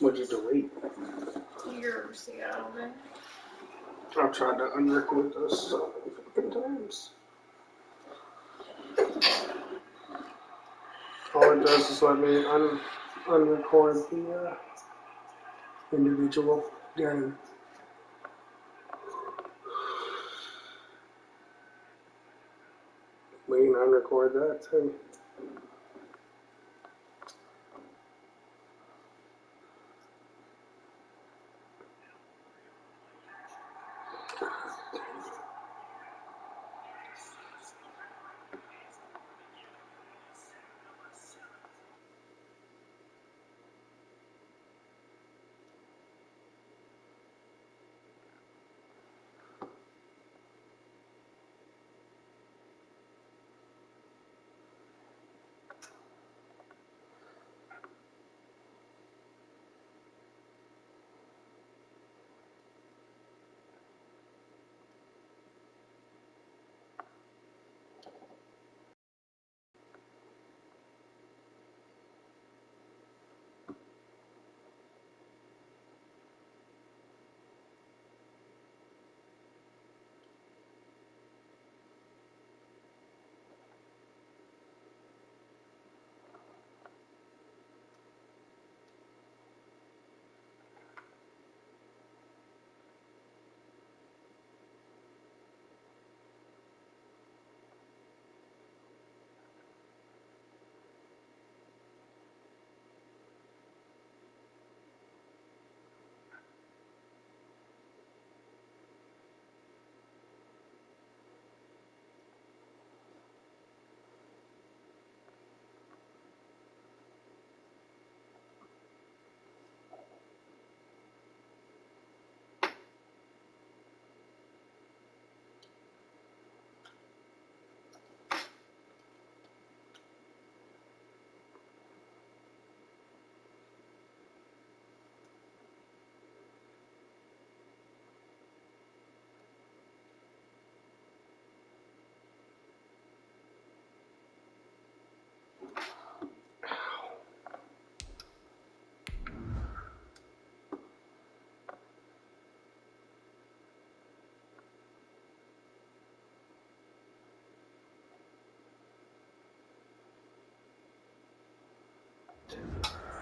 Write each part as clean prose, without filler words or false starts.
What'd you delete? Your Seattle game. I've tried to unrecord this so many fucking times. All it does is let me unrecord the individual game. We can unrecord that too.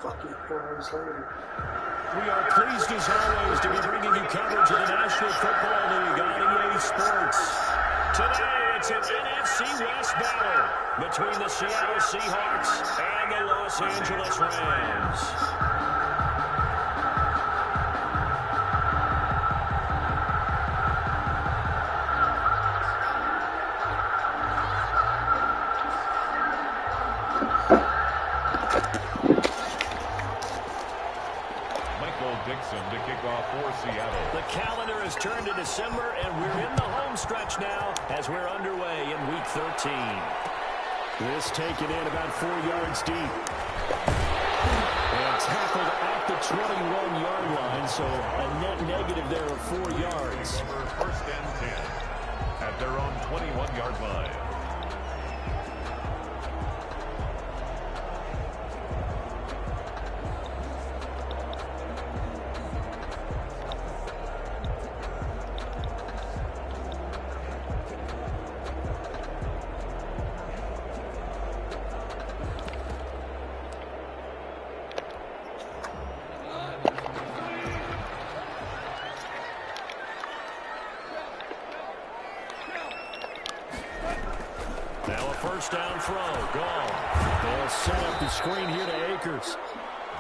Fucking 4 hours later. We are pleased as always to be bringing you coverage of the National Football League on EA Sports. Today it's an NFC West battle between the Seattle Seahawks and the Los Angeles Rams. To kick off for Seattle. The calendar has turned to December, and we're in the home stretch now as we're underway in Week 13. This taken in about 4 yards deep. And tackled at the 21-yard line, so a net negative there of 4 yards. First and 10 at their own 21-yard line. First down throw, gone. They'll set up the screen here to Akers.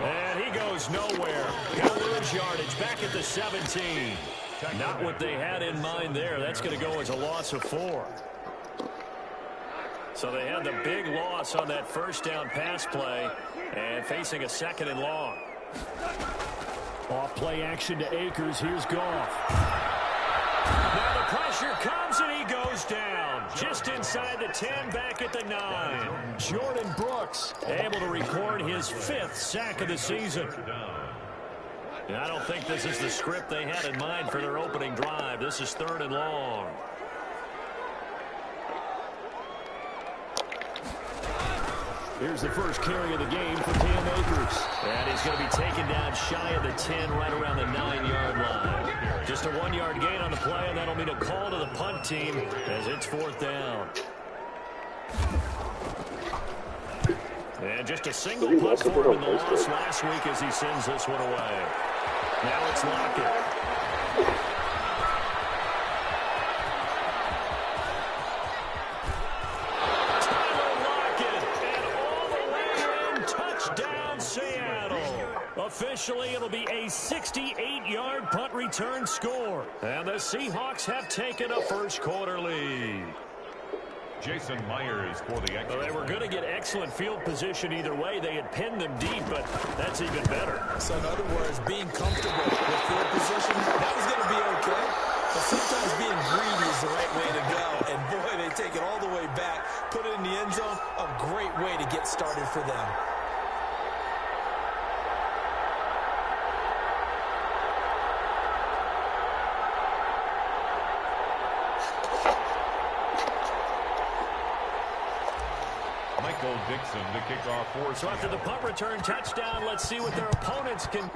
And he goes nowhere. He'll lose yardage back at the 17. Not what they had in mind there. That's going to go as a loss of 4. So they had the big loss on that first down pass play and facing a 2nd and long. Off play action to Akers. Here's Goff. Now the pressure comes and he goes down. Just inside the 10, back at the 9. Jordan Brooks able to record his 5th sack of the season. And I don't think this is the script they had in mind for their opening drive. This is 3rd and long. Here's the first carry of the game for Cam Akers. And he's going to be taken down shy of the 10, right around the 9-yard line. Just a 1-yard gain on the play, and that'll mean a call to the punt team as it's 4th down. And just a single punt for him in the loss last week as he sends this one away. Now it's Lockett. Officially, it'll be a 68-yard punt return score. And the Seahawks have taken a first-quarter lead. Jason Myers for the extra. Well, they were going to get excellent field position either way. They had pinned them deep, but that's even better. So in other words, being comfortable with field position, that was going to be okay. But sometimes being greedy is the right way to go. And boy, they take it all the way back, put it in the end zone. A great way to get started for them. Dixon to kick off for. So after the punt return touchdown, let's see what their opponents can.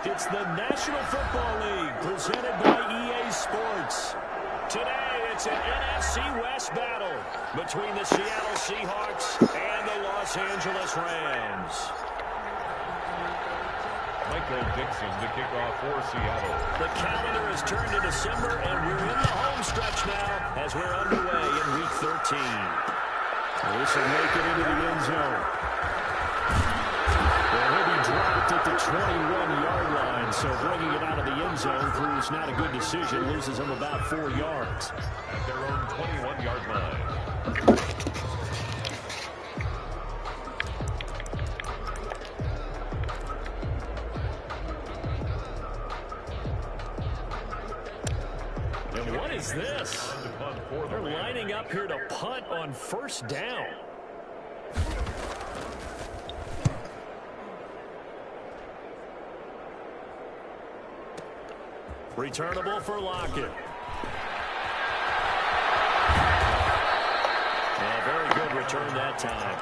It's the National Football League presented by EA Sports. Today, it's an NFC West battle between the Seattle Seahawks and the Los Angeles Rams. Michael Dixon to kick off for Seattle. The calendar has turned to December, and we're in the home stretch now as we're underway in Week 13. This will make it into the end zone. Well, he'll be dropped at the 21-yard line, so bringing it out of the end zone proves not a good decision. Loses him about 4 yards. At their own 21-yard line. And what is this? They're lining up here to punt on first down. Returnable for Lockett. A very good return that time.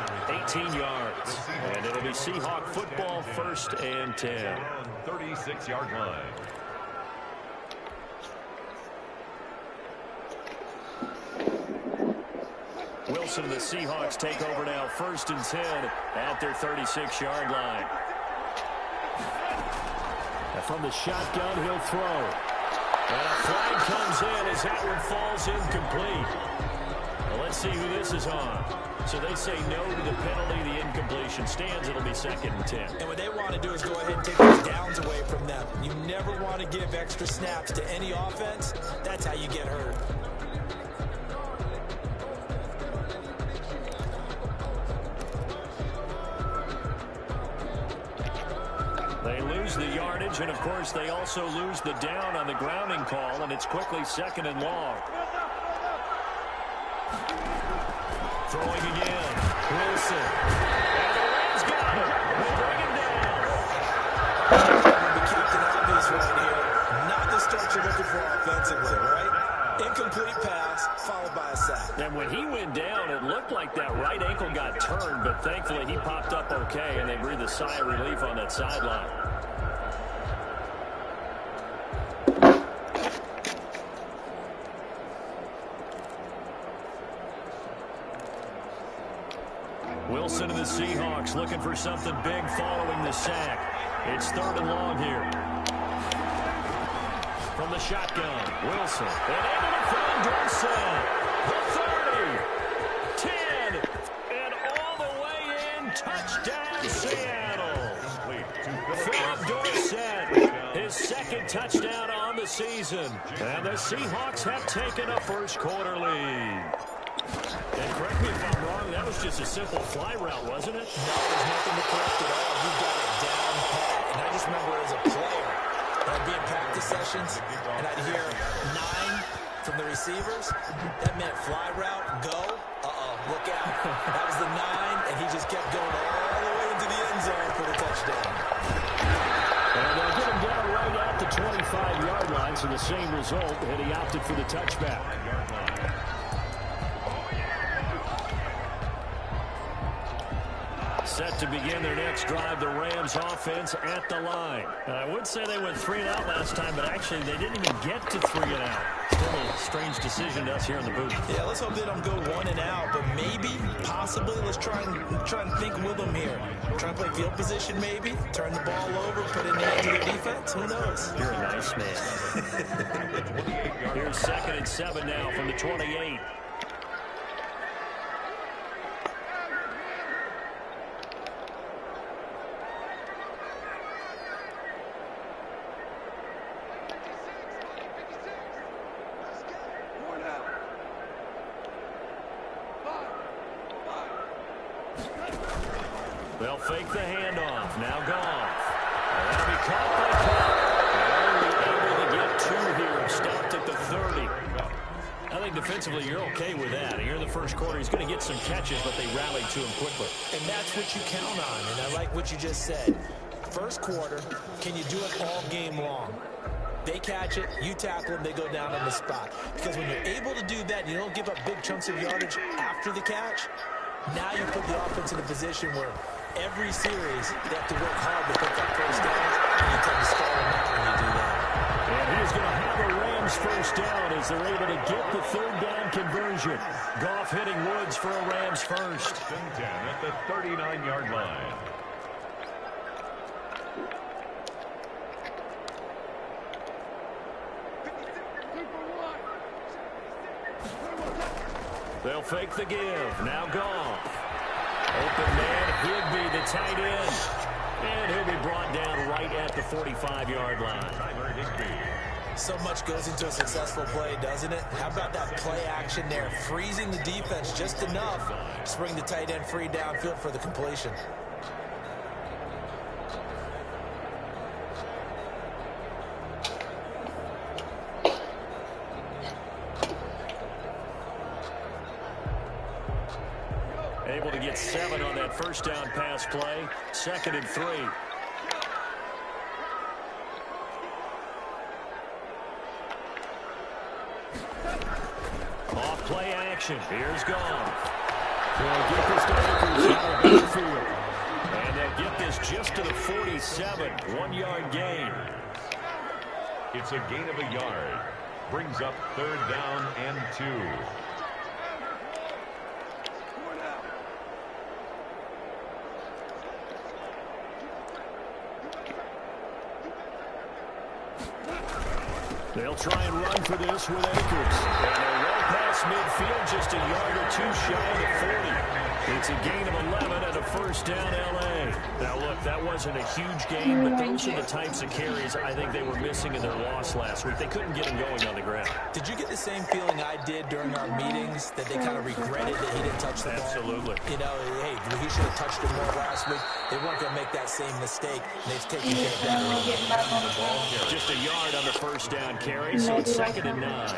18 yards. And it'll be Seahawk football, 1st and 10. 36-yard line. Wilson and the Seahawks take over now, 1st and 10 at their 36-yard line. And from the shotgun, he'll throw. And a flag comes in as that one falls incomplete. Well, let's see who this is on. So they say no to the penalty. The incompletion stands. It'll be 2nd and 10. And what they want to do is go ahead and take those downs away from them. You never want to give extra snaps to any offense. That's how you get hurt. They lose the yardage, and, of course, they also lose the down on the grounding call, and it's quickly 2nd and long. Throwing again. Wilson. And the Rams got it. They bring him down. The captain obvious right here. Not the start you're looking for offensively, right? Incomplete pass, followed by a sack. And when he went down, it looked like that right ankle got turned, but thankfully he popped up okay, and they breathed a sigh of relief on that sideline. Wilson and the Seahawks looking for something big following the sack. It's 3rd and long here. From the shotgun, Wilson. And into the front, Dorsett. The 30, 10, and all the way in. Touchdown, Seattle. From Dorsett, his 2nd touchdown on the season. And the Seahawks have taken a first-quarter lead. And correct me if I'm wrong, that was just a simple fly route, wasn't it? No, there's nothing to correct at all. You got it down pat. And I just remember as a player, I'd be in practice sessions, and I'd hear 9 from the receivers. That meant fly route, go. Look out. That was the 9, and he just kept going all the way into the end zone for the touchdown. And they'll get him down right at the 25-yard line, so the same result, and he opted for the touchback. Set to begin their next drive, the Rams offense at the line. And I would say they went 3 and out last time, but actually they didn't even get to 3 and out. Still a strange decision to us here in the booth. Yeah, let's hope they don't go 1 and out, but maybe, possibly, let's try and think with them here. Try and play field position maybe, turn the ball over, put it in the hands of the defense. Who knows? You're a nice man. Here's 2nd and 7 now from the 28. They'll fake the handoff. Now Goff. That'll be caught by Cobb. Only able to get 2 here. Stopped at the 30. I think defensively you're okay with that. Here in the first quarter, he's going to get some catches, but they rallied to him quickly. And that's what you count on, and I like what you just said. First quarter, can you do it all game long? They catch it, you tackle them, they go down on the spot. Because when you're able to do that, you don't give up big chunks of yardage after the catch. Now you put the offense in a position where every series they have to work hard to pick up first downs, and you tend to stall them out when you do that. And he's going to have a Rams first down as they're able to get the 3rd down conversion. Goff hitting Woods for a Rams first. 10 at the 39-yard line. They'll fake the give. Now Goff. Open man, Higby, the tight end. And he'll be brought down right at the 45-yard line. So much goes into a successful play, doesn't it? How about that play action there? Freezing the defense just enough to bring the tight end free downfield for the completion. Able to get 7 on that first down pass play. 2nd and 3. Off play action. Here's Goff. They'll get this to Akers out of the field. And they'll get this just to the 47. 1-yard gain. It's a gain of a yard. Brings up 3rd down and 2. They'll try and run for this with Akers. And they're right past midfield, just a yard or two shy of the 40. It's a gain of 11 and a 1st down, L.A. Now, look, that wasn't a huge gain, but those are the types of carries I think they were missing in their loss last week. They couldn't get him going on the ground. Did you get the same feeling I did during our meetings, that they kind of regretted that he didn't touch the ball? Absolutely. You know, hey, he should have touched it more last week. They weren't going to make that same mistake. They've taken care of that. Just a yard on the 1st down carry, so it's 2nd and 9.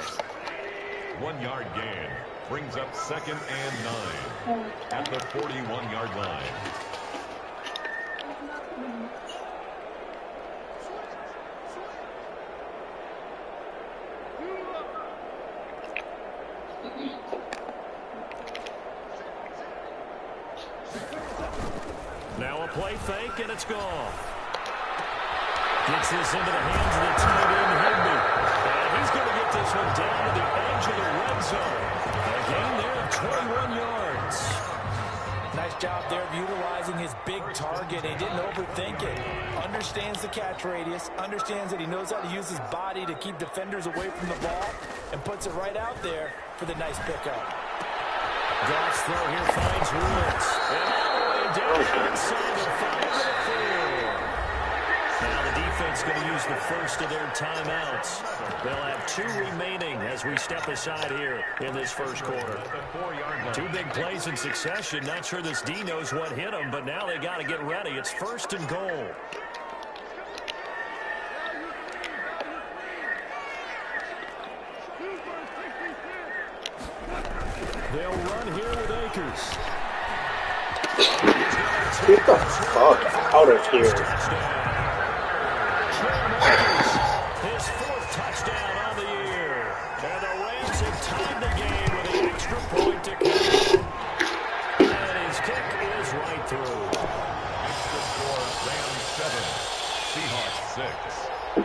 1-yard gain. Brings up 2nd and 9 at the 41-yard line. Now a play fake, and it's gone. Gets this into the hands of the tight end, Higby. And he's going to get this one down to the edge of the red zone. A gain there of 21 yards. Nice job there of utilizing his big target. He didn't overthink it. Understands the catch radius. Understands that he knows how to use his body to keep defenders away from the ball. And puts it right out there for the nice pickup. Goff's throw here finds Woods. And all the way down inside the 5-4. Now the defense going to use the first of their timeouts. They'll have 2 remaining as we step aside here in this first quarter. 2 big plays in succession. Not sure this D knows what hit them, but now they got to get ready. It's 1st and goal. They'll run here with Akers. Get the fuck out of here. His 4th touchdown on the year. And the Rams have tied the game with an extra point to come. And his kick is right through. Extra score, Rams 7, Seahawks 6.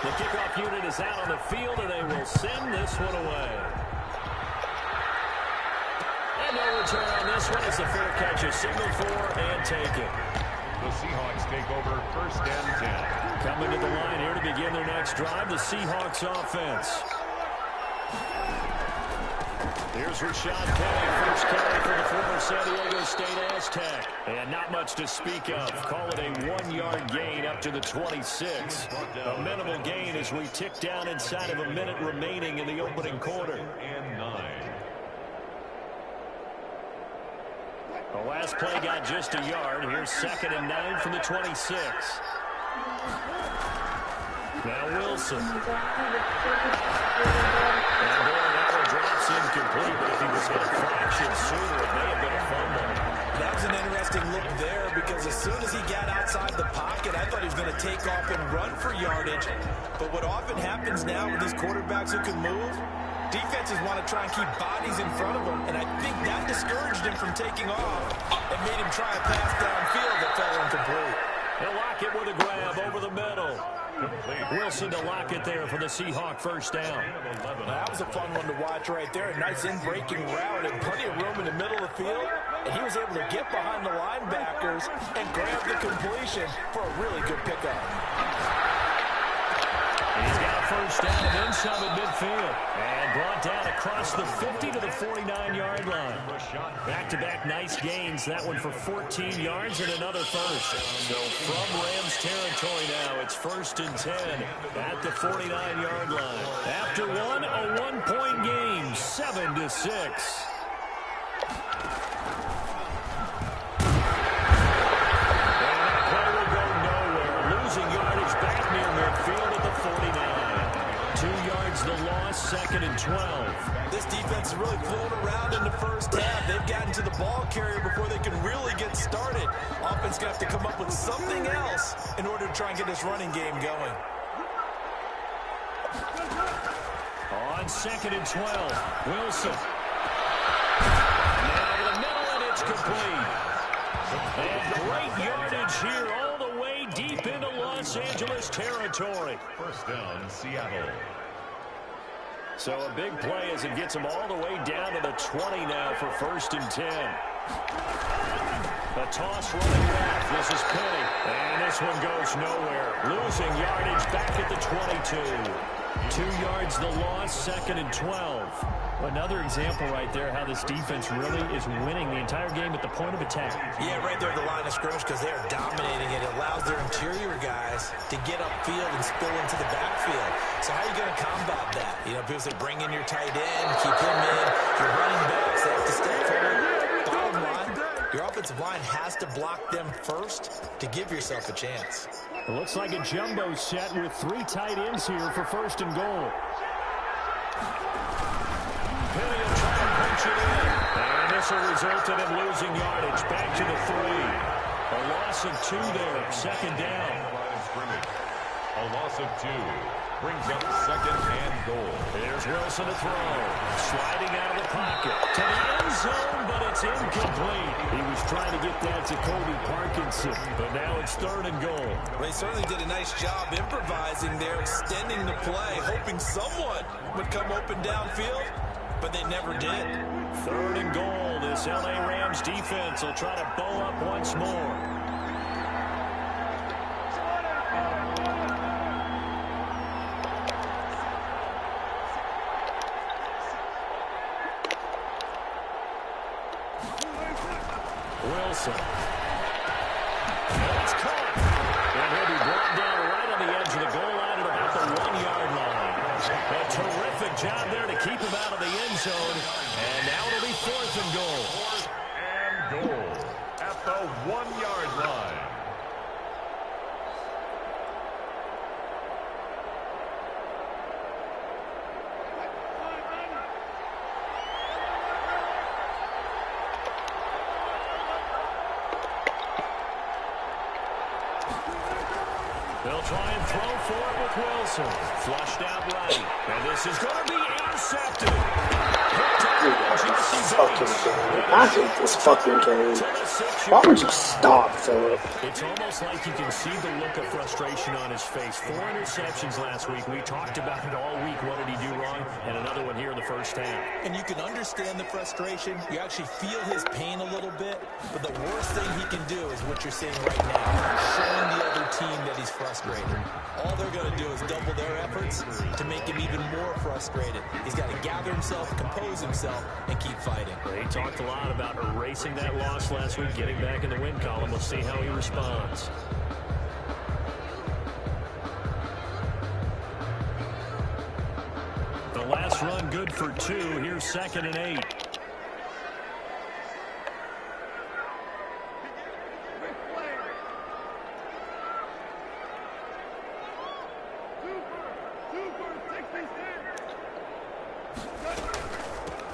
The kickoff unit is out on the field, and they will send this one away. And no return on this one. It's a fair catch, a signal for, and take it. The Seahawks take over 1st and 10. Coming to the line here to begin their next drive, the Seahawks offense. Here's Rashad Penny, first carry for the former San Diego State Aztec. And not much to speak of. Call it a 1-yard gain up to the 26. A minimal gain as we tick down inside of a minute remaining in the opening quarter. And 9. The last play got just a yard. Here's 2nd and 9 from the 26. Now Wilson. And that one drops incomplete, but if he was hit a fraction sooner, it may have been a fumble. That was an interesting look there, because as soon as he got outside the pocket, I thought he was going to take off and run for yardage. But what often happens now with these quarterbacks who can move, defenses want to try and keep bodies in front of them, and I think that discouraged him from taking off and made him try a pass downfield that fell incomplete. They'll lock it with a grab over the middle. Wilson to lock it there for the Seahawk 1st down. That was a fun one to watch right there. A nice in-breaking route and plenty of room in the middle of the field. And he was able to get behind the linebackers and grab the completion for a really good pickup. He's got a 1st down and then some at midfield. And brought down across the 50 to the 49-yard line. Back-to-back nice gains. That one for 14 yards and another 1st. So from Rams territory now, it's 1st and 10 at the 49-yard line. After one, a 1-point game, 7-6. The loss, 2nd and 12. This defense is really flown around in the first half. They've gotten to the ball carrier before they can really get started. Offense got to come up with something else in order to try and get this running game going. On 2nd and 12, Wilson. Now to the middle, and it's complete. And great yardage here all the way deep into Los Angeles territory. First down, Seattle. So a big play as it gets them all the way down to the 20 now for 1st and 10. A toss running left. This is Penny. And this one goes nowhere. Losing yardage back at the 22. 2 yards the loss, 2nd and 12. Another example right there how this defense really is winning the entire game at the point of attack. Yeah, right there at the line of scrimmage because they're dominating it. It allows their interior guys to get upfield and spill into the backfield. So how are you going to combat that? You know, people say bring in your tight end, keep him in. Your running backs, they have to step forward. Bottom line, your offensive line has to block them first to give yourself a chance. It looks like a jumbo set with 3 tight ends here for 1st and goal. Penny will try to punch it in. And this will result in him losing yardage. Back to the 3. A loss of 2 there. 2nd down. A loss of 2. Brings up 2nd and goal. Here's Wilson to throw. Sliding out of the pocket. To the end zone, but it's incomplete. He was trying to get that to Kobe Parkinson. But now it's 3rd and goal. Well, they certainly did a nice job improvising there, extending the play, hoping someone would come open downfield. But they never did. 3rd and goal. This L.A. Rams defense will try to bow up once more. Wilson. It's caught. And he'll be brought down right on the edge of the goal line at about the 1-yard line. A terrific job there to keep him out of the end zone. And now it'll be 4th and goal. 4th and goal at the 1-yard line. They'll try and throw for it with Wilson. Flushed out right. And this is going to be intercepted. I hate this fucking game. Why would you stop, Philip? It's almost like you can see the look of frustration on his face. 4 interceptions last week. We talked about it all week. What did he do wrong? And another one here in the first half. And you can understand the frustration. You actually feel his pain a little bit. But the worst thing he can do is what you're seeing right now. Showing the other team that he's frustrated. All they're going to do is double their efforts to make him even more frustrated. He's got to gather himself, compose himself, and keep fighting. He talked a lot about erasing that loss last week, getting back in the win column. We'll see how he responds. The last run good for 2. Here's 2nd and 8.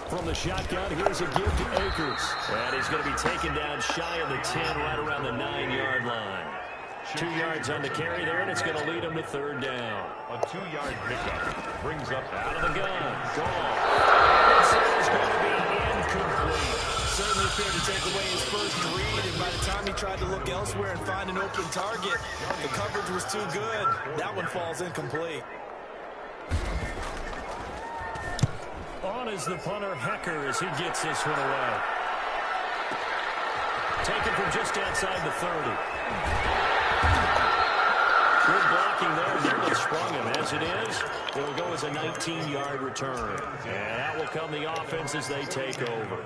From the shotgun, here's a give to Akers. And he's going to be taken down shy of the 10, right around the 9-yard line. 2 yards on the carry there, and it's going to lead him to 3rd down. A 2-yard pickup brings up out of the gun. Gone. This is going to be incomplete. Certainly appeared to take away his first read, and by the time he tried to look elsewhere and find an open target, the coverage was too good. That one falls incomplete. On is the punter, Hecker, as he gets this one away. Taken from just outside the 30. Good blocking there. Nearly sprung him. As it is, it'll go as a 19-yard return. And that will come the offense as they take over.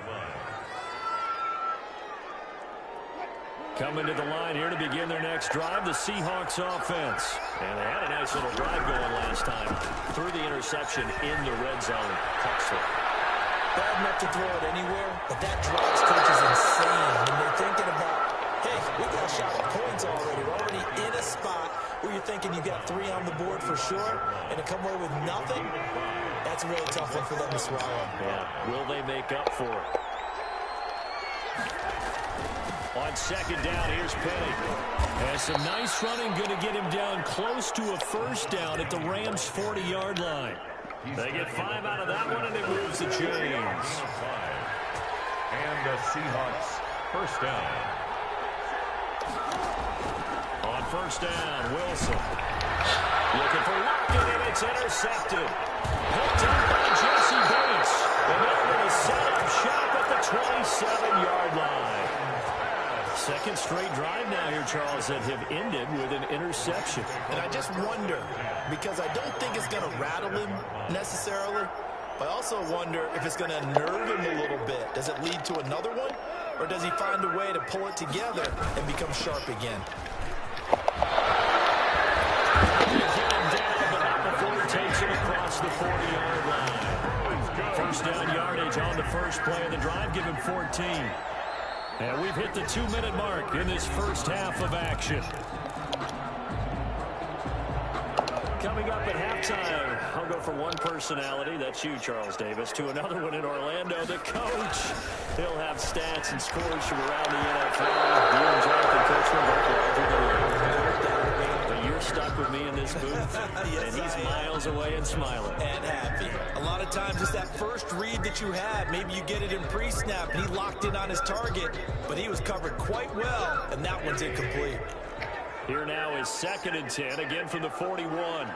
Coming to the line here to begin their next drive, the Seahawks offense. And they had a nice little drive going last time. Threw the interception in the red zone. Huxley. Bad enough to throw it anywhere, but that drives coaches insane when they're thinking about, hey, we got a shot at points already. We're already in a spot where you're thinking you got 3 on the board for sure, and to come away with nothing, that's a really tough one for them to swallow. Yeah, will they make up for it? On 2nd down, here's Penny. Has some nice running, going to get him down close to a 1st down at the Rams' 40-yard line. They get 5 out of that one, and it moves the chains. And the Seahawks first down. On first down, Wilson. Looking for Lockett, and it's intercepted. Picked up by Jesse Bates. And they're going to set up shop at the 27-yard line. Second straight drive now here, Charles, that have ended with an interception. And I just wonder, because I don't think it's going to rattle him necessarily, but I also wonder if it's going to nerve him a little bit. Does it lead to another one, or does he find a way to pull it together and become sharp again? Takes it across the 40-yard line. First down yardage on the first play of the drive. Give him 14. And we've hit the 2-minute mark in this first half of action. Coming up at halftime, I'll go from one personality, that's you, Charles Davis, to another one in Orlando, the coach. He'll have stats and scores from around the NFL. You and Jonathan Coachman both larger than life. But you're stuck with me in this booth, Yes, and he's miles away and smiling. And happy. A lot of times it's that first read that you have. Maybe you get it in pre-snap, and he locked in on his target, but he was covered quite well, and that one's incomplete. Here now is 2nd and 10, again from the 41.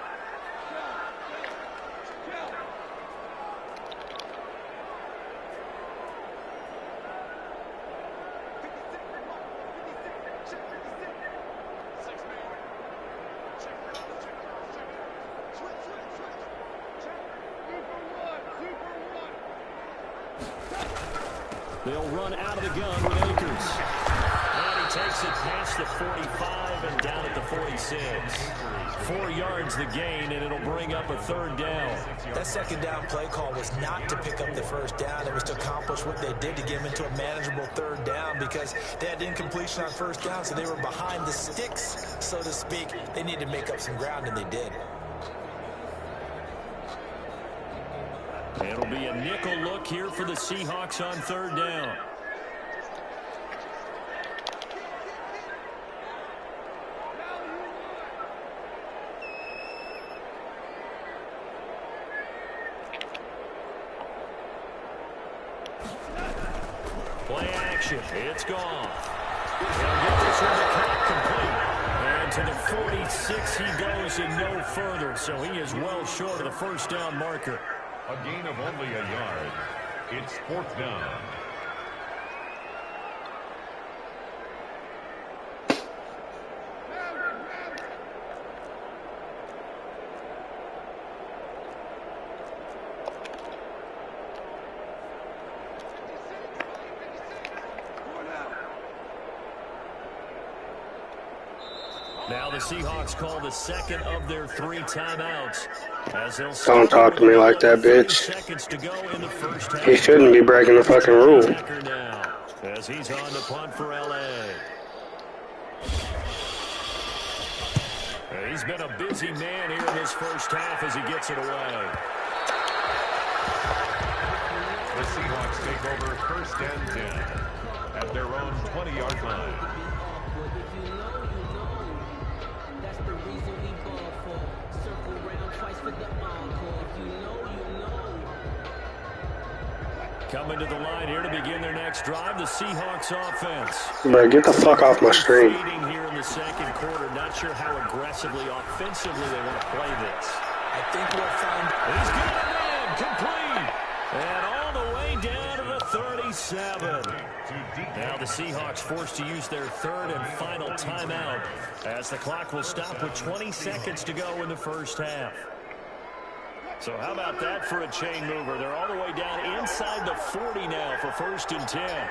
They'll run out of the gun with Akers. And he takes it past the 45 and down at the 46. 4 yards the gain, and it'll bring up a 3rd down. That 2nd down play call was not to pick up the 1st down. It was to accomplish what they did to get them into a manageable 3rd down because they had incompletion on 1st down, so they were behind the sticks, so to speak. They needed to make up some ground, and they did. It'll be a nickel look here for the Seahawks on 3rd down. Play action. It's gone. He'll get this one to Cobb complete. And to the 46 he goes and no further. So he is well short of the 1st down marker. A gain of only a yard. It's 4th down. Now the Seahawks call the 2nd of their 3 timeouts. As they'll Don't talk to me like that, bitch. He shouldn't be breaking the fucking rule. Now, as he's on the punt for L.A. He's been a busy man here in this first half as he gets it away. The Seahawks take over 1st and 10 at their own 20-yard line. Coming to the line here to begin their next drive, the Seahawks offense. Bro, get the fuck off my screen. Here in the 2nd quarter, not sure how aggressively, offensively they want to play this. I think we'll find... He's got it in, complete, and all the way down to the 37. Now the Seahawks forced to use their 3rd and final timeout as the clock will stop with 20 seconds to go in the first half. So how about that for a chain mover? They're all the way down inside the 40 now for 1st and 10.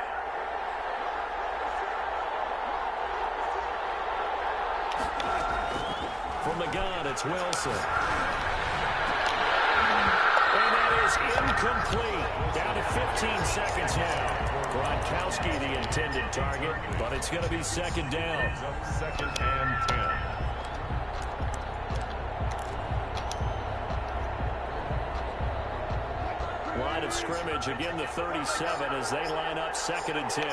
From the gun, it's Wilson. And that is incomplete. Down to 15 seconds now. Gronkowski the intended target, but it's going to be 2nd down. 2nd and 10. Line of scrimmage, again the 37 as they line up 2nd and 10.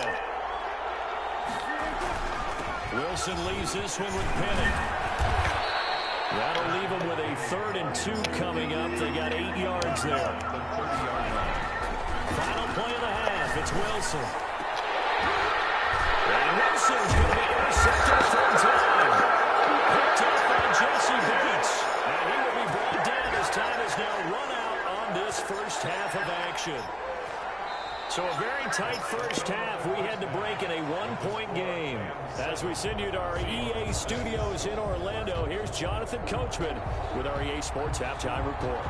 Wilson leaves this one with Penning. That'll leave them with a 3rd and 2 coming up. They got 8 yards there. Final play of the half. It's Wilson. And Wilson's going to be intercepted a 3rd time. Picked up by Jesse Bates. And he will be brought down as time is now run out on this first half of action. So a very tight first half. We had to break in a 1-point game. As we send you to our EA studios in Orlando, here's Jonathan Coachman with our EA Sports Halftime Report.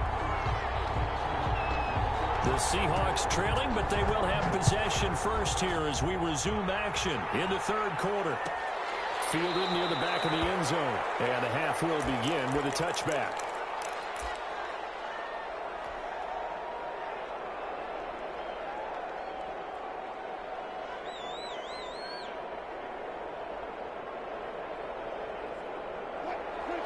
The Seahawks trailing, but they will have possession first here as we resume action in the 3rd quarter. Fielded near the back of the end zone. And the half will begin with a touchback.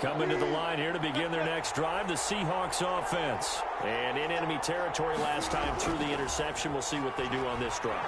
Coming to the line here to begin their next drive, the Seahawks offense. And in enemy territory last time through the interception. We'll see what they do on this drive.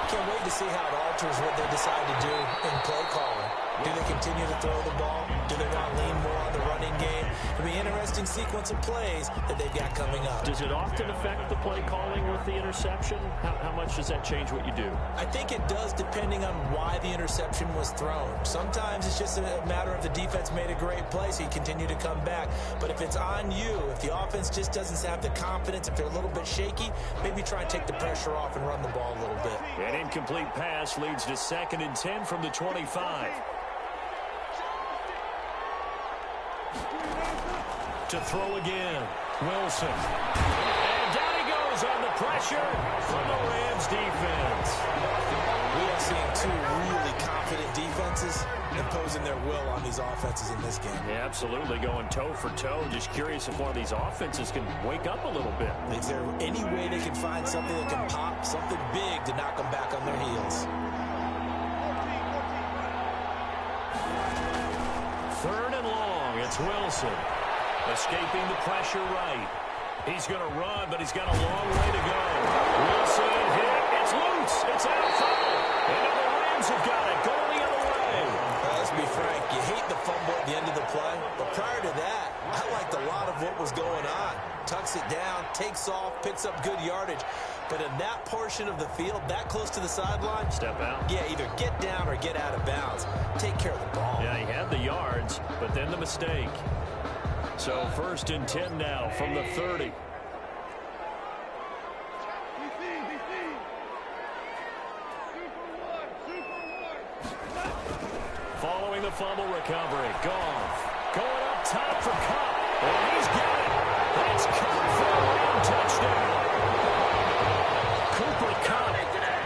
Can't wait to see how it alters what they decide to do in play calling. Do they continue to throw the ball? Do they want to lean more on the running game? It'll be an interesting sequence of plays that they've got coming up. Does it often affect the play calling with the interception? How much does that change what you do? I think it does depending on why the interception was thrown. Sometimes it's just a matter of the defense made a great play, so you continue to come back. But if it's on you, if the offense just doesn't have the confidence, if they're a little bit shaky, maybe try and take the pressure off and run the ball a little bit. An incomplete pass leads to 2nd and 10 from the 25. To throw again, Wilson. And down he goes on the pressure from the Rams defense. We have seen 2 really confident defenses imposing their will on these offenses in this game. Yeah, absolutely, going toe for toe. Just curious if one of these offenses can wake up a little bit. Is there any way they can find something that can pop, something big to knock them back on their heels? 3rd and long, it's Wilson. Escaping the pressure right. He's going to run, but he's got a long way to go. Wilson hit. It's loose. It's out of foul. And the Rams have got it. Going the other way. Let's be frank. You hate the fumble at the end of the play. But prior to that, I liked a lot of what was going on. Tucks it down, takes off, picks up good yardage. But in that portion of the field, that close to the sideline, step out. Yeah, either get down or get out of bounds. Take care of the ball. Yeah, he had the yards, but then the mistake. So 1st and 10 now from the 30. Following the fumble recovery, Goff going up top for Cup. And he's got it. That's Cup for a Ram touchdown. Cooper Cup,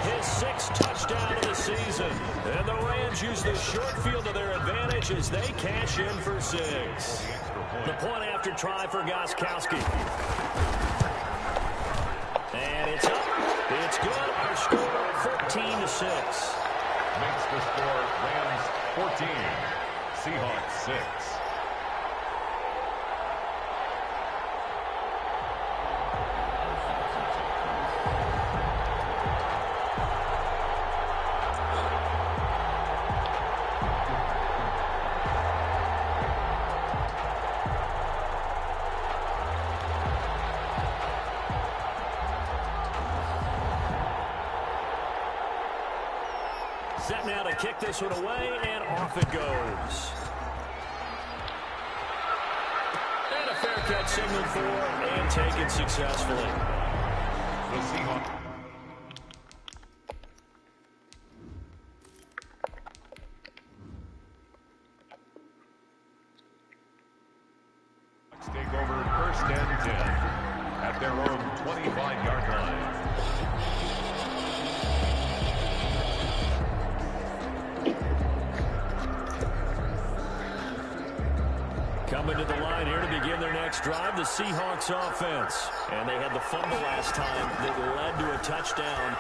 his 6th touchdown of the season. And the Rams use the short field to their advantage as they cash in for 6. The point after try for Gostkowski. And it's up. It's good. Our score 14-6. Makes the score Rams 14, Seahawks 6. Set now to kick this one away, and off it goes. And a fair catch signaled for and taken successfully. The Seahawks. Take over 1st and 10 at their own 25-yard line. Coming to the line here to begin their next drive, the Seahawks offense. And they had the fumble last time that led to a touchdown.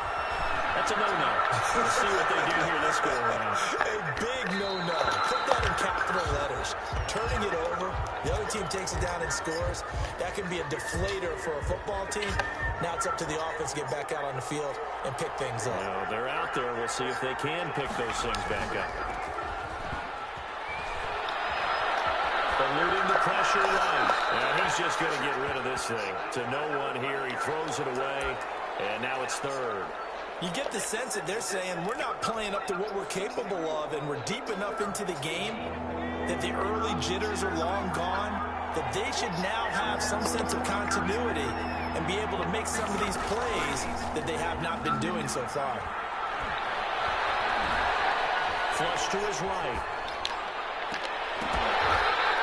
That's a no-no. Let's see what they do here this go-around. A big no-no. Put that in capital letters. Turning it over, the other team takes it down and scores. That can be a deflator for a football team. Now it's up to the offense to get back out on the field and pick things up. Well, they're out there. We'll see if they can pick those things back up. Eluding pressure right. And he's just going to get rid of this thing. To no one here. He throws it away, and now it's third. You get the sense that they're saying we're not playing up to what we're capable of, and we're deep enough into the game that the early jitters are long gone, that they should now have some sense of continuity and be able to make some of these plays that they have not been doing so far. Flush to his right.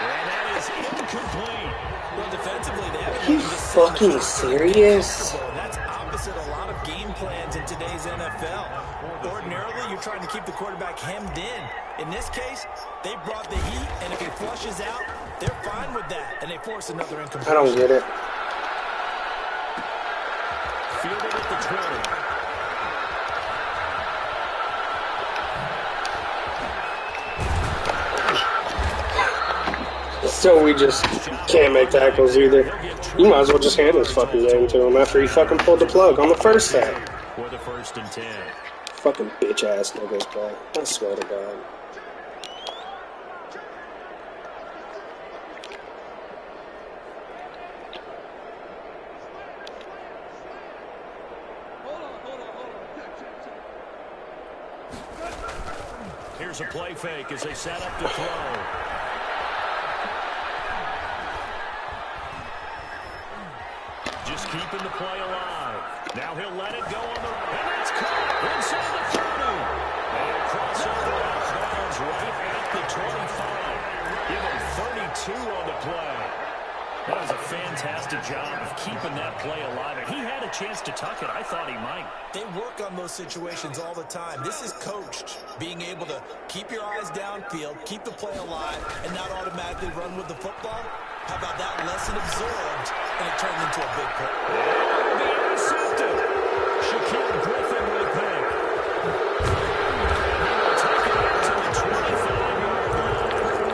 And that is incomplete. Well, defensively, they haven't You fucking serious? That's opposite a lot of game plans in today's NFL. Ordinarily, you're trying to keep the quarterback hemmed in. In this case, they brought the heat, and if he flushes out, they're fine with that, and they force another incompletion. I don't get it. Fielded at the 20. So we just can't make tackles either. You might as well just hand this fucking game to him after he fucking pulled the plug on the first sack. For the 1st and 10. Fucking bitch ass niggas, bro. I swear to God. Here's a play fake as they set up to throw. Just keeping the play alive. Now he'll let it go on the right. And that's caught inside the 30. And a crossover out of bounds right at the 25. Give him 32 on the play. That was a fantastic job of keeping that play alive. And he had a chance to tuck it. I thought he might. They work on those situations all the time. This is coached. Being able to keep your eyes downfield, keep the play alive, and not automatically run with the football. How about that lesson absorbed, and it turned into a big play? The intercepted. Shaquille Griffin with a pick. And he will take it out to the 25-yard line.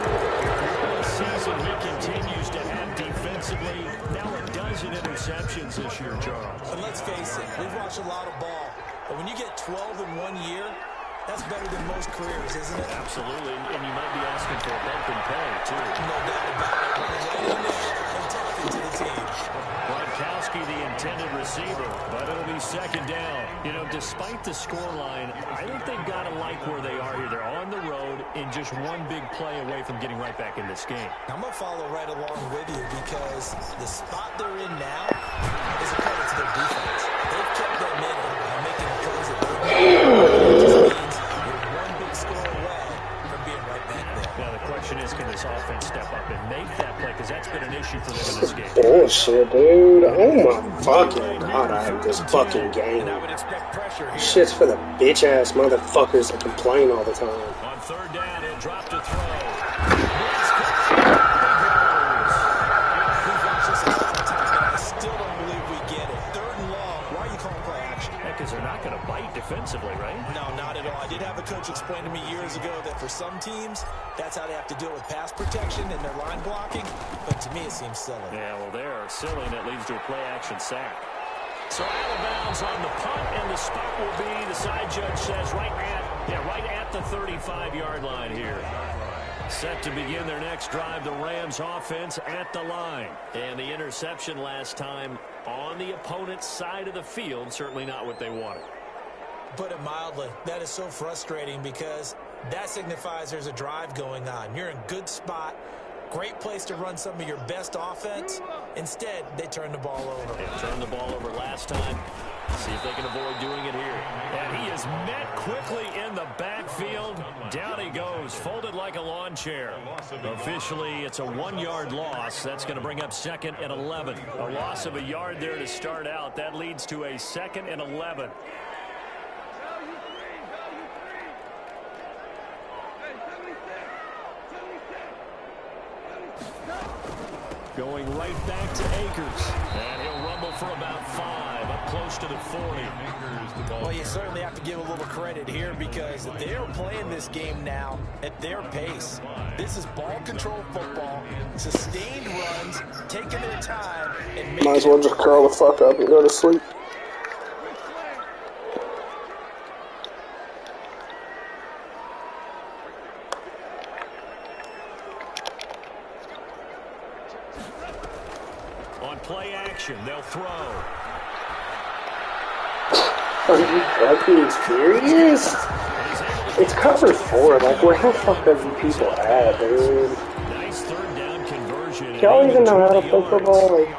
This season he continues to have defensively now a dozen interceptions this year, Charles. And let's face it, we've watched a lot of ball. But when you get 12 in 1 year, that's better than most careers, isn't it? Absolutely, and you might be asking for a bump in pay, too. No doubt about it. Running right in there and talking to the team. Gronkowski, the intended receiver, but it'll be 2nd down. You know, despite the scoreline, I think they've got to like where they are here. They're on the road and just one big play away from getting right back in this game. I'm going to follow right along with you because the spot they're in now is a credit to their defense. They've kept them in and making plays that they need. Now the question is, can this offense step up and make that play? Because that's been an issue for them in this game. Bullshit, dude. Oh my fucking God, I hate this fucking game. Shit's for the bitch ass motherfuckers that complain all the time. On 3rd down, he'll drop to throw. Because they're not going to bite defensively, right? No, not at all. I did have a coach explain to me years ago that for some teams, that's how they have to deal with pass protection and their line blocking. But to me, it seems silly. Yeah, well, they're silly, and it leads to a play-action sack. So out of bounds on the punt, and the spot will be, the side judge says, right at the 35-yard line here. Set to begin their next drive, the Rams offense at the line. And the interception last time on the opponent's side of the field, certainly not what they wanted. Put it mildly, that is so frustrating because that signifies there's a drive going on. You're in good spot, great place to run some of your best offense. Instead, they turn the ball over. They turned the ball over last time. See if they can avoid doing it here. And he is met quickly in the backfield. Down he goes, folded like a lawn chair. Officially, it's a 1-yard loss. That's going to bring up 2nd and 11. A loss of a yard there to start out. That leads to a 2nd and 11. Going right back to Akers. And he'll rumble for about 5, up close to the 40. Well, you certainly have to give a little credit here because they're playing this game now at their pace. This is ball control football, sustained runs, taking their time, and making... Might as well just curl the fuck up and go to sleep. On play action, they'll throw. Are you fucking serious? It's cover 4. Like, where the fuck are you people at, dude? Nice third down conversion. Y'all even know how to play football? Like,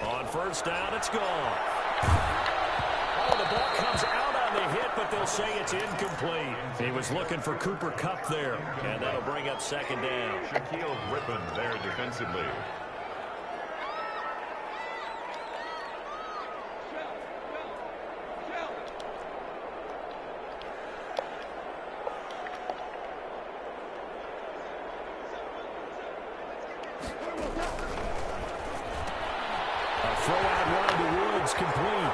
on first down, it's gone. Oh, the ball comes out on the hit, but they'll say it's incomplete. He was looking for Cooper Kupp there, and that'll bring up second down. Shaquille Griffin there defensively. A throw-out run to Woods complete.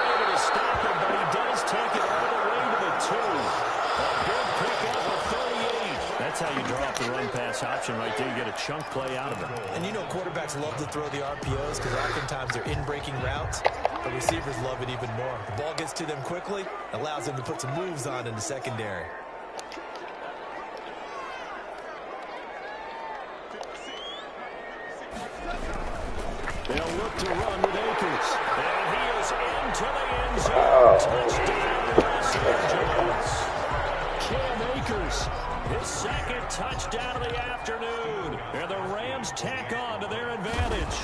Able to stop him, but he does take it all the way to the 2. A good pickup of 38. That's how you draw up the run-pass option right there. You get a chunk play out of it. And you know quarterbacks love to throw the RPOs because oftentimes they're in-breaking routes. The receivers love it even more. The ball gets to them quickly, allows them to put some moves on in the secondary. They'll look to run with Akers. And he is into the end zone. Touchdown, Los Angeles. Cam Akers, his second touchdown of the afternoon. And the Rams tack on to their advantage.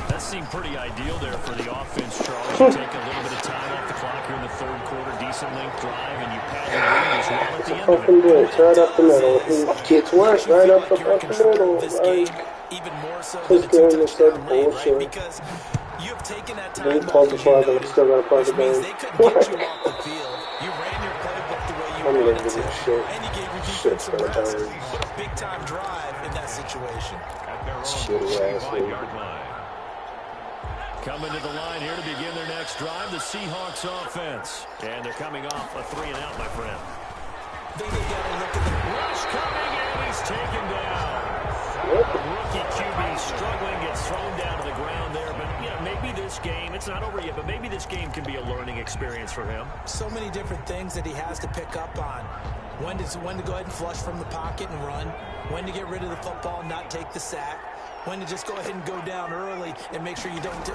That seemed pretty ideal there for the offense, Charles. You take a little bit of time off the clock here in the third quarter, decent length drive, and you pad the lead as well at the end of fucking it. blitz right up the middle. He gets worse right up the fucking middle. Like, Even more so this than game it's a is so touchdown lead, right? bullshit. Because you've taken that They time called off, the as you flag, but noted, still got to play which the means game. they couldn't get you off the field. You ran your playbook the way you I'm gonna wanted give to, a shit. and you gave your Shit's defense some gonna rest. burn. What a big-time drive in that situation. At their own Shitty ass 45-yard line. Coming to the line here to begin their next drive, the Seahawks offense. And they're coming off a 3-and-out, my friend. They got to look at the Rush coming, and he's taken down. Rookie QB struggling, gets thrown down to the ground there. But, you know, maybe this game, it's not over yet, but maybe this game can be a learning experience for him. so many different things that he has to pick up on. When to go ahead and flush from the pocket and run. When to get rid of the football and not take the sack. When to just go ahead and go down early and make sure you don't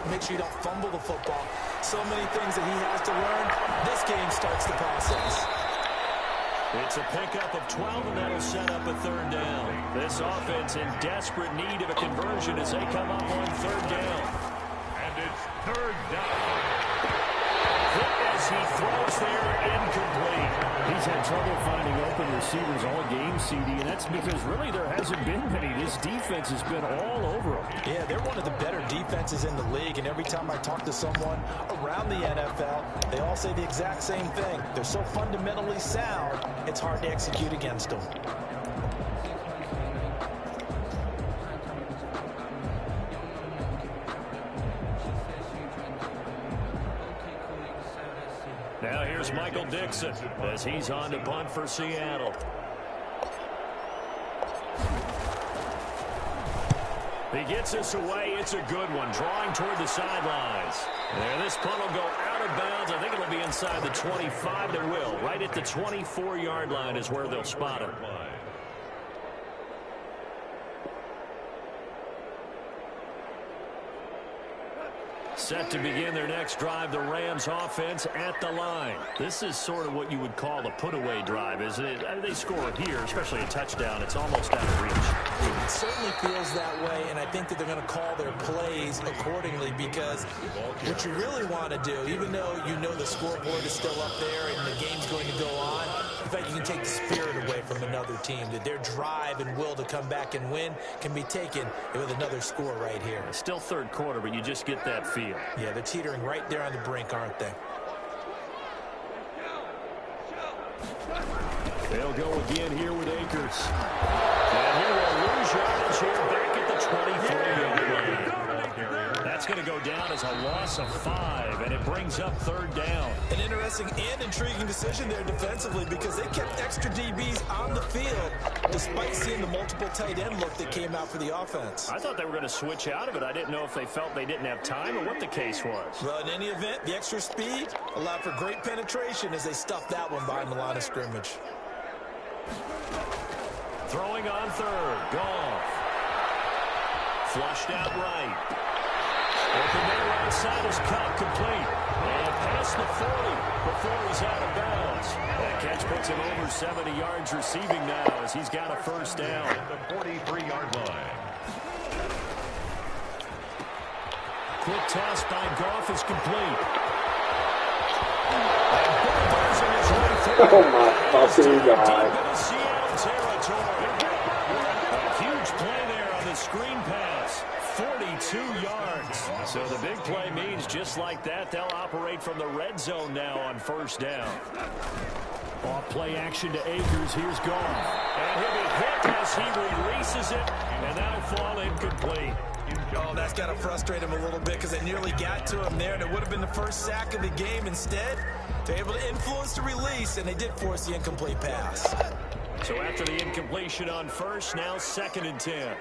fumble the football. So many things that he has to learn. This game starts the process. It's a pickup of 12, and that'll set up a third down. This offense in desperate need of a conversion as they come up on third down. And it's third down. Quick as he throws there, incomplete. He's had trouble finding open receivers all game, CD, and that's because really there hasn't been many. This defense has been all over him. Yeah, they're one of the better defenses in the league, and every time I talk to someone around the NFL, they all say the exact same thing. They're so fundamentally sound, it's hard to execute against them. Now here's Michael Dixon as he's on to punt for Seattle. He gets this away. It's a good one. Drawing toward the sidelines. And this punt will go out of bounds. I think it'll be inside the 25. It will. Right at the 24-yard line is where they'll spot him. Set to begin their next drive, the Rams offense at the line. This is sort of what you would call a put-away drive, isn't it? I mean, they score here, especially a touchdown. It's almost out of reach. It certainly feels that way, and I think that they're going to call their plays accordingly because what you really want to do, even though you know the scoreboard is still up there and the game's going to go on, in fact, you can take the spirit away from another team, that their drive and will to come back and win can be taken with another score right here. It's still third quarter, but you just get that feel. Yeah, they're teetering right there on the brink, aren't they? They'll go again here with Akers. And he will lose yardage here back at the 23-yard line. That's going to go down as a loss of 5, and it brings up third down. An interesting and intriguing decision there defensively because they kept extra DBs on the field. despite seeing the multiple tight end look that came out for the offense. I thought they were going to switch out of it. I didn't know if they felt they didn't have time or what the case was. Well, in any event, the extra speed allowed for great penetration as they stuffed that one behind the line of scrimmage. Throwing on third. Goff. Flushed out right. Open there right side is caught complete. And past the 40 before he's out of bounds. That catch puts him over 70 yards receiving now as he's got a first down. At the 43-yard line. Quick toss by Goff is complete. Oh my fucking God. A huge play there on the screen pass. 42 yards. So the big play means just like that, they'll operate from the red zone now on first down. Off play action to Akers. Here's Goff. And he'll be hit as he releases it. And that'll fall incomplete. Oh, that's got to frustrate him a little bit because they nearly got to him there, and it would have been the first sack of the game. Instead, they're able to influence the release, and they did force the incomplete pass. So after the incompletion on first, now 2nd and 10.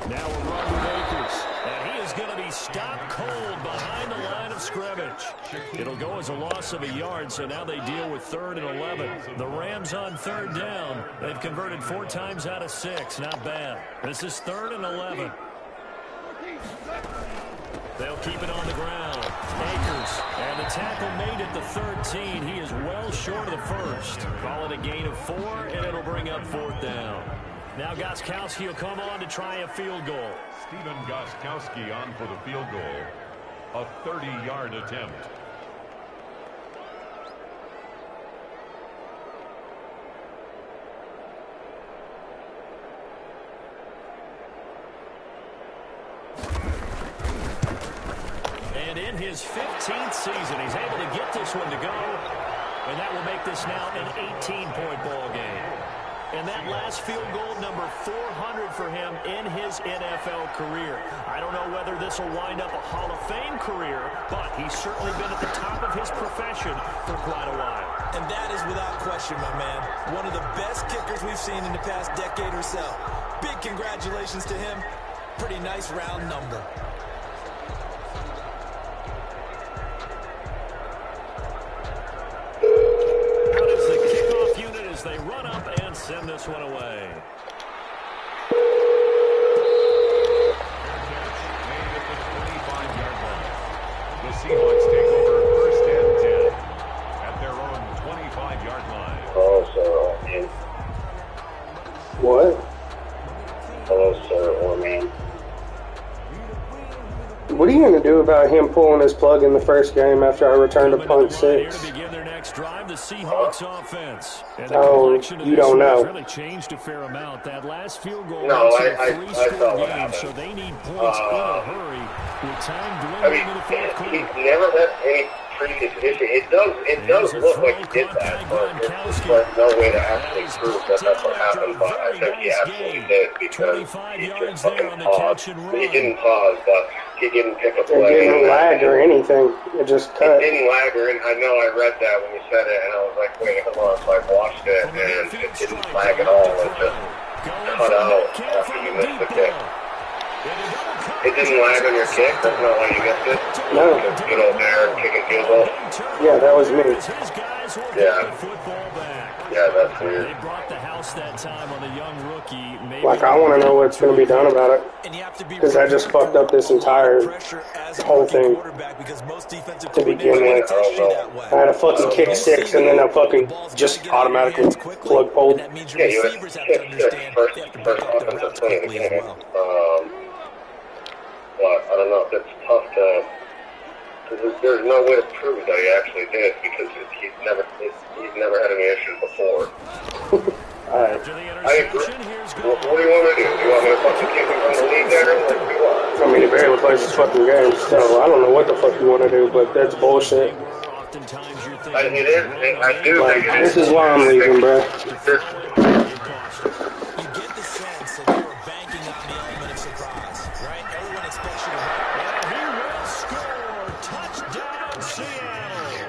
Now a run with Akers. And he is going to be stopped cold behind the line of scrimmage. It'll go as a loss of a yard, so now they deal with 3rd and 11. The Rams on 3rd down. They've converted 4 times out of 6. Not bad. This is 3rd and 11. They'll keep it on the ground. Akers. And the tackle made at the 13. He is well short of the first. Call it a gain of 4, and it'll bring up 4th down. Now Gostkowski will come on to try a field goal. Stephen Gostkowski on for the field goal. A 30-yard attempt. And in his 15th season, he's able to get this one to go. And that will make this now an 18-point ball game. And that last field goal, number 400 for him in his NFL career. I don't know whether this will wind up a Hall of Fame career, but he's certainly been at the top of his profession for quite a while. And that is without question, my man. One of the best kickers we've seen in the past decade or so. Big congratulations to him. Pretty nice round number. They run up and send this one away. The Seahawks take over 1st and 10 at their own 25-yard line. Hello, sir. What? Hello, sir. Or man. What are you going to do about him pulling his plug in the first game after I returned to punt 6? To begin their next drive, the Seahawks offense. Oh, you don't know. Really changed a fair amount. That last field goal No, makes it I a 3-score saw what game, happened. so they need points in a hurry with time dwindling in the fourth quarter. He's never had any previous issue. It does look like he did that, but there's like no way to actually prove that that's what happened. But I think he absolutely did because he just fucking paused. He didn't pause, but he didn't pick a play. It didn't lag or anything. It just cut. It didn't lag or I know I read that when you said it, and I was like, wait, hold on. So I watched it, and it didn't lag at all. It just cut out after you missed the kick. It didn't lag on your kick? That's not why you missed it? No. Good old there, kicking field goal? Yeah, that was me. Yeah. Yeah, that's weird. They brought the house that time on the young rookie. Like, I want to know what's going to be done about it. Because I just fucked up this entire whole thing to begin with. I had a fucking kick 6 and then I fucking just automatically plug pulled. Yeah, you had kick 6 first offensive play of the game. But I don't know if it's tough to... There's no way to prove that he actually did because he's never had any issues before. Alright. I agree. What do you want me to do? Do you want me to fucking kick him from the league there? Like, what? I mean, it barely plays this fucking game, so I don't know what the fuck you want to do, but that's bullshit. It is. I do think it is. This is why I'm leaving, bro.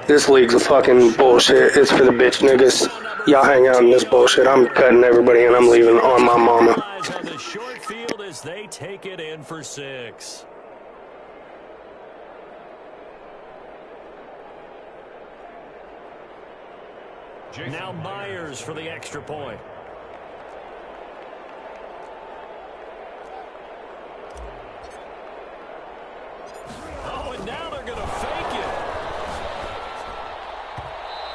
This league's a fucking bullshit. It's for the bitch niggas. Y'all hang out in this bullshit. I'm cutting everybody and I'm leaving on my mama. On the short field as they take it in for 6. Now Myers for the extra point. Oh, and now they're going to fake it.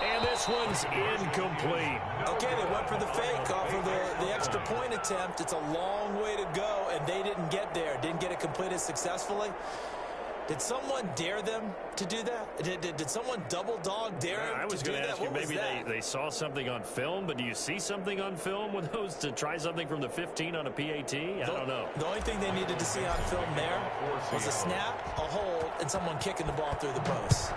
And this one's incomplete. Okay, they went for the fake off of the extra point attempt. It's a long way to go, and they didn't get there. Didn't get it completed successfully. Did someone dare them to do that? Did someone double dog dare them I was to do going to that? ask you, maybe they saw something on film, but do you see something on film with those to try something from the 15 on a PAT? I don't know. The only thing they needed to see on film there was a snap, a hold, and someone kicking the ball through the post.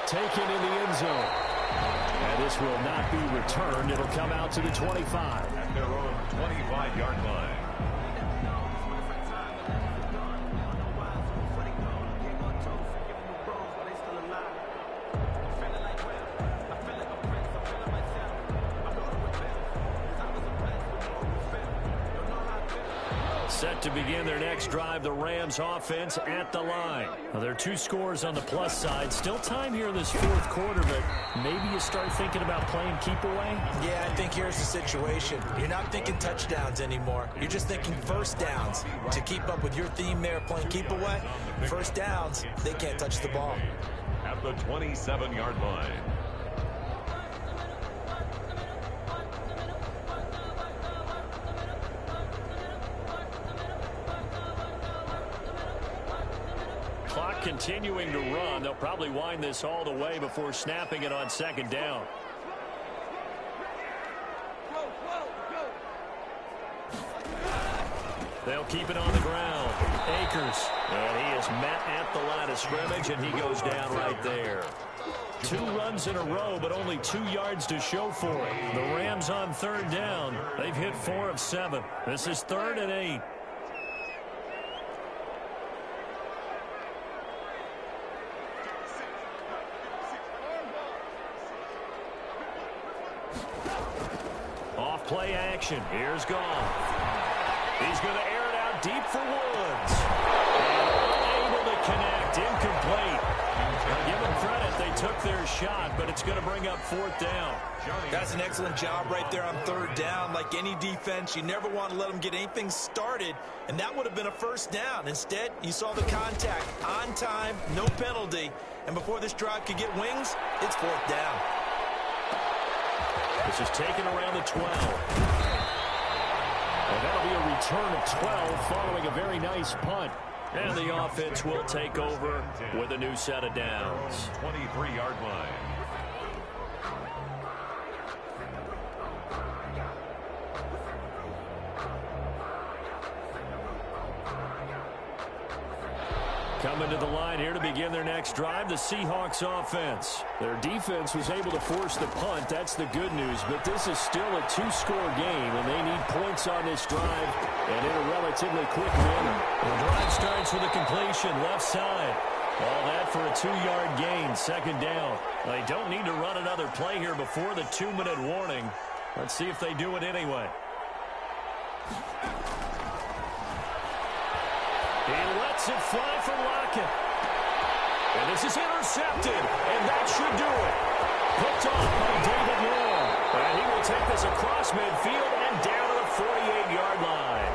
Taken in the end zone. And this will not be returned. It'll come out to the 25. At their own 25-yard line. Set to begin their next drive, the Rams offense at the line. Well, there are 2 scores on the plus side. Still time here in this 4th quarter, but maybe you start thinking about playing keep away? Yeah, I think here's the situation. You're not thinking touchdowns anymore. You're just thinking first downs. To keep up with your theme there, playing keep away, first downs, they can't touch the ball. At the 27-yard line. Clock continuing to run. They'll probably wind this all the way before snapping it on 2nd down. They'll keep it on the ground. Akers. And he is met at the line of scrimmage, and he goes down right there. 2 runs in a row, but only 2 yards to show for it. The Rams on 3rd down. They've hit 4 of 7. This is 3rd and 8. Play action. Here's Gone. He's going to air it out deep for Woods. And able to connect. Incomplete. Give them credit. They took their shot, but it's going to bring up 4th down. That's an excellent job right there on 3rd down. Like any defense, you never want to let them get anything started, and that would have been a first down. Instead, you saw the contact on time, no penalty, and before this drive could get wings, it's 4th down. This is taken around the 12. And that'll be a return of 12 following a very nice punt. And the offense will take over with a new set of downs. 23-yard line. Coming to the line here to begin their next drive, the Seahawks offense. Their defense was able to force the punt. That's the good news. But this is still a 2-score game, and they need points on this drive and in a relatively quick manner. The drive starts with a completion left side. All that for a 2-yard gain, 2nd down. They don't need to run another play here before the 2-minute warning. Let's see if they do it anyway. He lets it fly for Lockett. And this is intercepted, and that should do it. Picked off by David Long. And he will take this across midfield and down to the 48-yard line.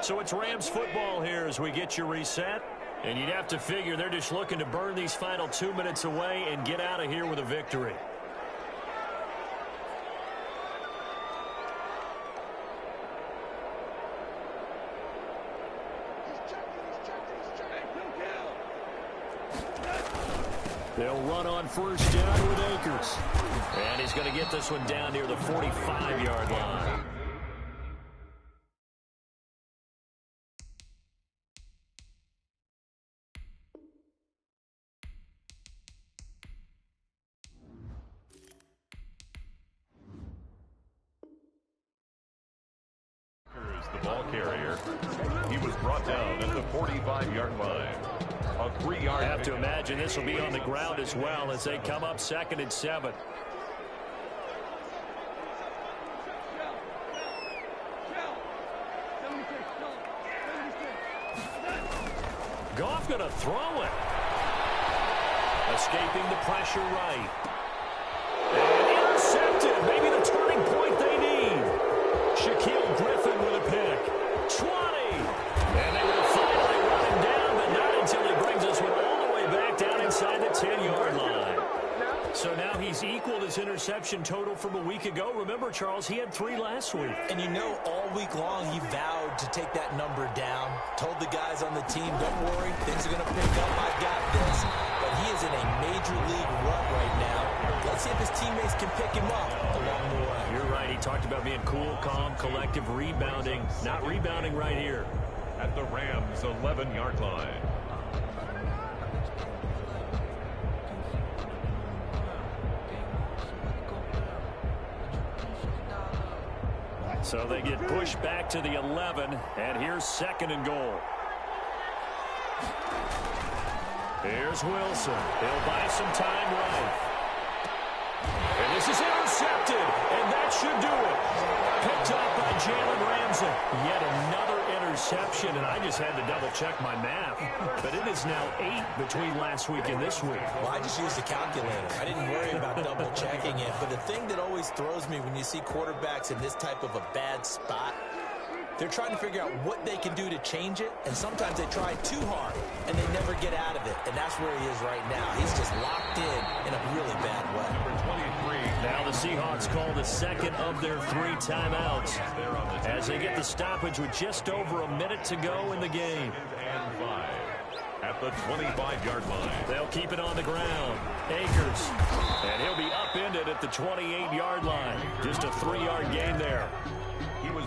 So it's Rams football here as we get you reset. And you'd have to figure they're just looking to burn these final 2 minutes away and get out of here with a victory. They'll run on 1st down with Akers. And he's going to get this one down near the 45-yard line. the ball carrier. He was brought down at the 45-yard line. A 3-yard. I have to imagine this will be on the ground as well as they come up 2nd and 7. Goff going to throw it. Escaping the pressure right. And intercepted. Maybe the turning point they need. Shaquille Griffin with a pick. 20. And they will finally run him down, but not until he brings us one all the way back down inside the 10-yard line. So now he's equaled his interception total from a week ago. Remember, Charles, he had 3 last week. And you know, all week long he vowed to take that number down. Told the guys on the team, don't worry, things are going to pick up. I got this. But he is in a major league run right now. Let's see if his teammates can pick him up along the way. You're right. He talked about being cool, calm, collective, rebounding. Not rebounding right here. At the Rams' 11-yard line. So they get pushed back to the 11, and here's 2nd and goal. Here's Wilson. He'll buy some time right. And this is intercepted, and that should do it. Picked up by Jalen Ramsey. Yet another interception, and I just had to double-check my math. But it is now 8 between last week and this week. Well, I just used a calculator. I didn't worry about double-checking it. But the thing that always throws me when you see quarterbacks in this type of a bad spot, they're trying to figure out what they can do to change it, and sometimes they try too hard, and they never get out of it. And that's where he is right now. He's just locked in a really bad way. Number 23. Now the Seahawks call the 2nd of their 3 timeouts as they get the stoppage with just over a minute to go in the game. And 5. At the 25-yard line. They'll keep it on the ground. Akers. And he'll be upended at the 28-yard line. Just a 3-yard gain there.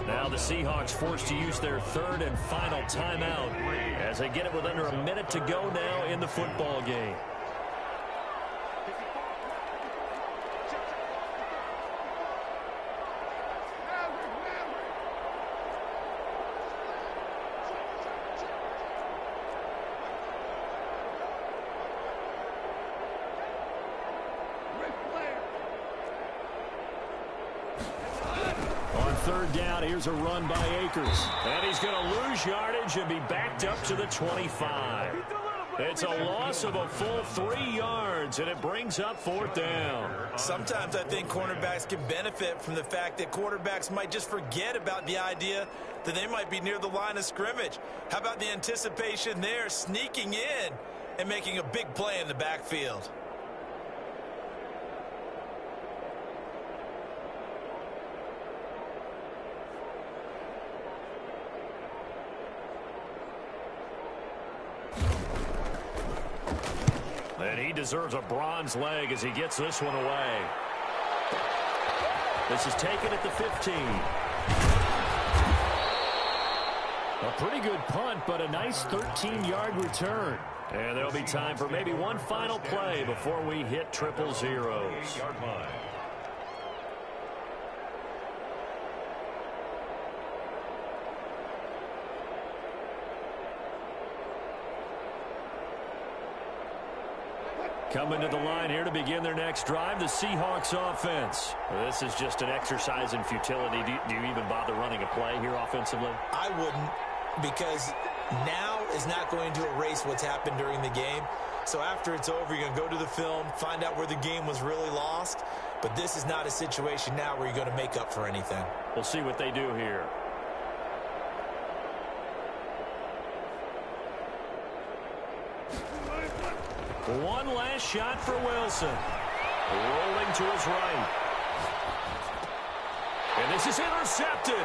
Now the Seahawks forced to use their 3rd and final timeout as they get it with under a minute to go now in the football game. Third down, here's a run by Akers. And he's going to lose yardage and be backed up to the 25. It's a loss of a full 3 yards, and it brings up 4th down. Sometimes I think cornerbacks can benefit from the fact that quarterbacks might just forget about the idea that they might be near the line of scrimmage. How about the anticipation there, sneaking in and making a big play in the backfield? And he deserves a bronze leg as he gets this one away. This is taken at the 15. A pretty good punt, but a nice 13-yard return. And there'll be time for maybe one final play before we hit triple zeros. Coming to the line here to begin their next drive, the Seahawks offense. This is just an exercise in futility. Do you even bother running a play here offensively? I wouldn't, because now is not going to erase what's happened during the game. So after it's over, you're going to go to the film, find out where the game was really lost. But this is not a situation now where you're going to make up for anything. We'll see what they do here. One last shot for Wilson. Rolling to his right. And this is intercepted.